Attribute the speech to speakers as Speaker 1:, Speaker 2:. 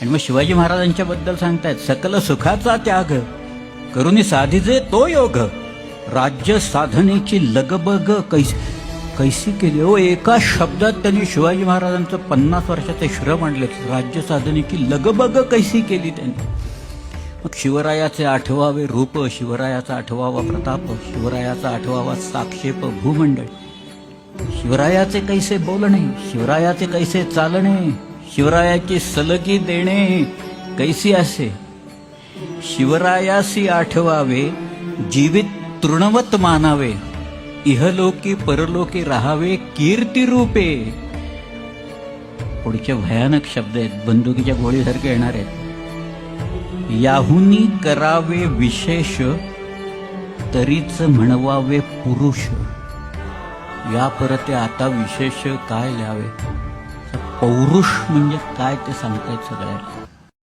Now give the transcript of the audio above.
Speaker 1: आणि मग शिवाजी महाराजांच्या बद्दल सांगतायत, सकल सुखाचा त्याग करुणी साधिजे तो योग, राज्य साधनेची लगबग कैसी केली. हो, एका शब्दात त्यांनी शिवाजी महाराजांचं 50 वर्षाचे श्रम आणले. राज्य साधनेची लगबग कैसी केली त्यांनी. मग शिवरायाचे 8वावे रूप, शिवरायाचा 8वावा प्रताप, शिवरायाचा 8वावा साक्षेप भूमंडळ, शिवरायाचे कैसे बोलणे, शिवरायाचे कैसे चालणे, शिवरायाची सलगी देणे कैसी असे. शिवरायासी आठवावे, जीवित तृणवत मानावे, इहलोकी परलोकी राहावे कीर्ती रूपे. पुढचे भयानक शब्द आहेत, बंदुकीच्या गोळीसारखे येणार आहेत. याहुनी करावे विशेष, तरीच म्हणवावे पुरुष. या परते आता विशेष काय लिहावे. पौरुष म्हणजे काय ते सांगतायत सगळ्यांना.